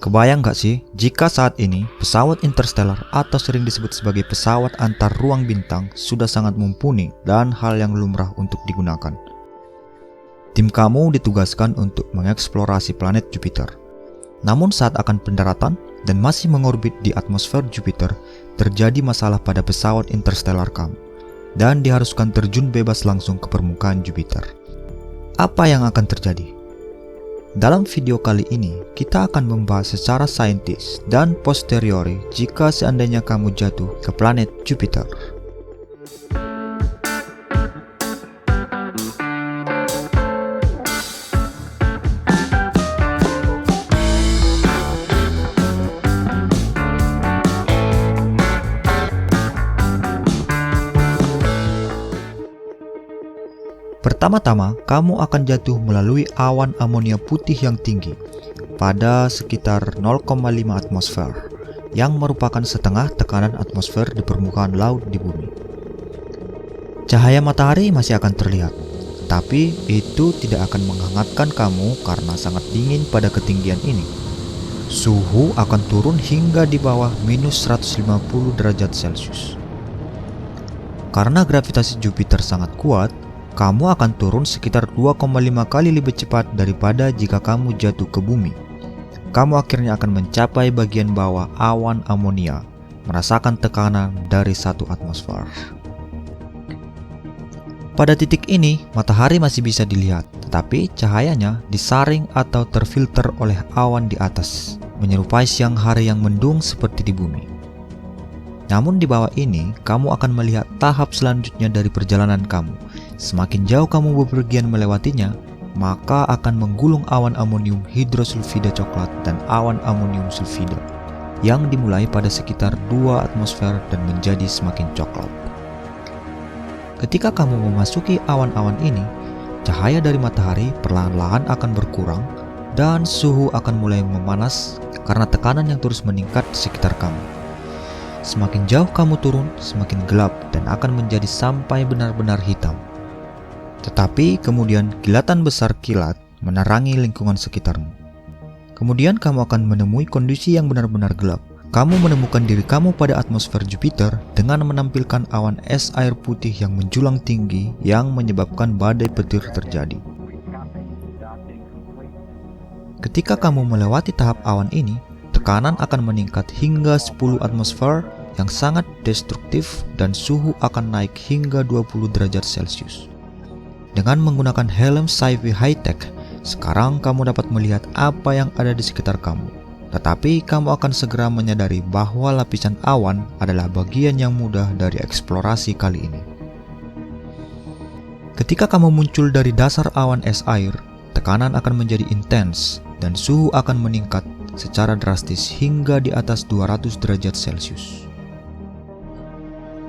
Kebayang gak sih jika saat ini pesawat interstellar atau sering disebut sebagai pesawat antar ruang bintang sudah sangat mumpuni dan hal yang lumrah untuk digunakan. Tim kamu ditugaskan untuk mengeksplorasi planet Jupiter. Namun saat akan pendaratan dan masih mengorbit di atmosfer Jupiter, terjadi masalah pada pesawat interstellar kamu dan diharuskan terjun bebas langsung ke permukaan Jupiter. Apa yang akan terjadi? Dalam video kali ini, kita akan membahas secara saintis dan posteriori jika seandainya kamu jatuh ke planet Jupiter. Pertama-tama, kamu akan jatuh melalui awan amonia putih yang tinggi pada sekitar 0,5 atmosfer, yang merupakan setengah tekanan atmosfer di permukaan laut di bumi. Cahaya matahari masih akan terlihat, tapi itu tidak akan menghangatkan kamu karena sangat dingin pada ketinggian ini. Suhu akan turun hingga di bawah minus 150 derajat Celcius. Karena gravitasi Jupiter sangat kuat, kamu akan turun sekitar 2,5 kali lebih cepat daripada jika kamu jatuh ke bumi. Kamu akhirnya akan mencapai bagian bawah awan amonia, merasakan tekanan dari 1 atmosfer. Pada titik ini, matahari masih bisa dilihat, tetapi cahayanya disaring atau terfilter oleh awan di atas, menyerupai siang hari yang mendung seperti di bumi. Namun di bawah ini, kamu akan melihat tahap selanjutnya dari perjalanan kamu. Semakin jauh kamu bepergian melewatinya, maka akan menggulung awan amonium hidrosulfida coklat dan awan amonium sulfida yang dimulai pada sekitar 2 atmosfer dan menjadi semakin coklat. Ketika kamu memasuki awan-awan ini, cahaya dari matahari perlahan-lahan akan berkurang dan suhu akan mulai memanas karena tekanan yang terus meningkat di sekitar kamu. Semakin jauh kamu turun, semakin gelap dan akan menjadi sampai benar-benar hitam. Tetapi kemudian kilatan besar kilat menerangi lingkungan sekitarmu. Kemudian kamu akan menemui kondisi yang benar-benar gelap. Kamu menemukan diri kamu pada atmosfer Jupiter dengan menampilkan awan es air putih yang menjulang tinggi yang menyebabkan badai petir terjadi. Ketika kamu melewati tahap awan ini, tekanan akan meningkat hingga 10 atmosfer yang sangat destruktif dan suhu akan naik hingga 20 derajat Celcius. Dengan menggunakan helm sci-fi high-tech, sekarang kamu dapat melihat apa yang ada di sekitar kamu. Tetapi kamu akan segera menyadari bahwa lapisan awan adalah bagian yang mudah dari eksplorasi kali ini. Ketika kamu muncul dari dasar awan es air, tekanan akan menjadi intens dan suhu akan meningkat secara drastis hingga di atas 200 derajat Celcius.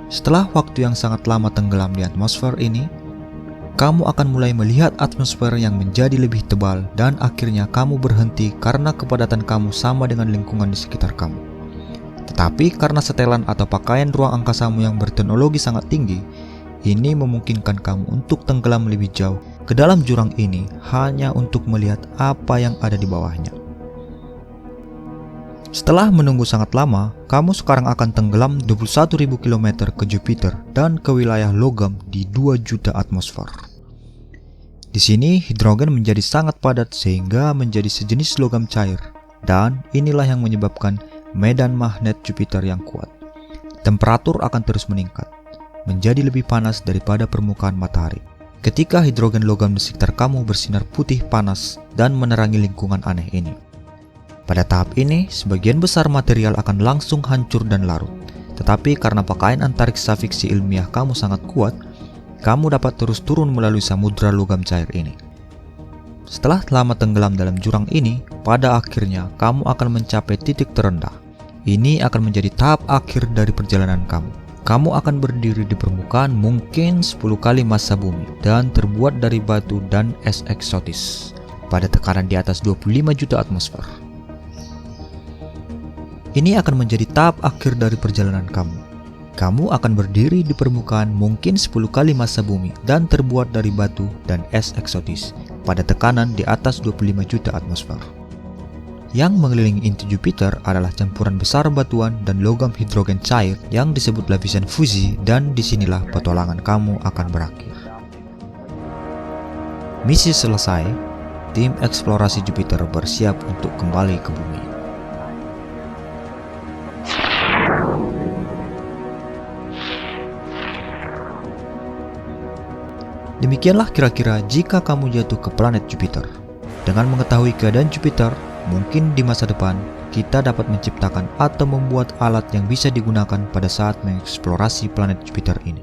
Setelah waktu yang sangat lama tenggelam di atmosfer ini, kamu akan mulai melihat atmosfer yang menjadi lebih tebal dan akhirnya kamu berhenti karena kepadatan kamu sama dengan lingkungan di sekitar kamu. Tetapi karena setelan atau pakaian ruang angkasamu yang berteknologi sangat tinggi, ini memungkinkan kamu untuk tenggelam lebih jauh ke dalam jurang ini hanya untuk melihat apa yang ada di bawahnya. Setelah menunggu sangat lama, kamu sekarang akan tenggelam 21.000 km ke Jupiter dan ke wilayah logam di 2 juta atmosfer. Di sini, hidrogen menjadi sangat padat sehingga menjadi sejenis logam cair, dan inilah yang menyebabkan medan magnet Jupiter yang kuat. Temperatur akan terus meningkat, menjadi lebih panas daripada permukaan matahari. Ketika hidrogen logam di sekitar kamu bersinar putih panas dan menerangi lingkungan aneh ini. Pada tahap ini, sebagian besar material akan langsung hancur dan larut. Tetapi karena pakaian antariksa fiksi ilmiah kamu sangat kuat, kamu dapat terus turun melalui samudra logam cair ini. Setelah lama tenggelam dalam jurang ini, pada akhirnya kamu akan mencapai titik terendah. Ini akan menjadi tahap akhir dari perjalanan kamu. Kamu akan berdiri di permukaan mungkin 10 kali massa bumi dan terbuat dari batu dan es eksotis pada tekanan di atas 25 juta atmosfer. Ini akan menjadi tahap akhir dari perjalanan kamu. Kamu akan berdiri di permukaan mungkin 10 kali massa bumi dan terbuat dari batu dan es eksotis pada tekanan di atas 25 juta atmosfer. Yang mengelilingi inti Jupiter adalah campuran besar batuan dan logam hidrogen cair yang disebut lapisan fusi, dan disinilah petualangan kamu akan berakhir. Misi selesai, tim eksplorasi Jupiter bersiap untuk kembali ke bumi. Demikianlah kira-kira jika kamu jatuh ke planet Jupiter. Dengan mengetahui keadaan Jupiter, mungkin di masa depan kita dapat menciptakan atau membuat alat yang bisa digunakan pada saat mengeksplorasi planet Jupiter ini.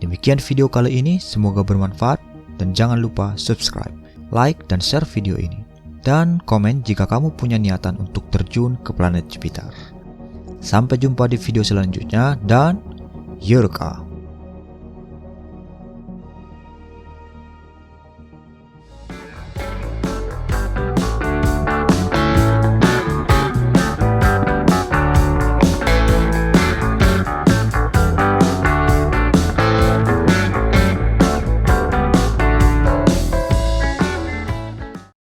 Demikian video kali ini, semoga bermanfaat, dan jangan lupa subscribe, like, dan share video ini. Dan komen jika kamu punya niatan untuk terjun ke planet Jupiter. Sampai jumpa di video selanjutnya, dan Yurka.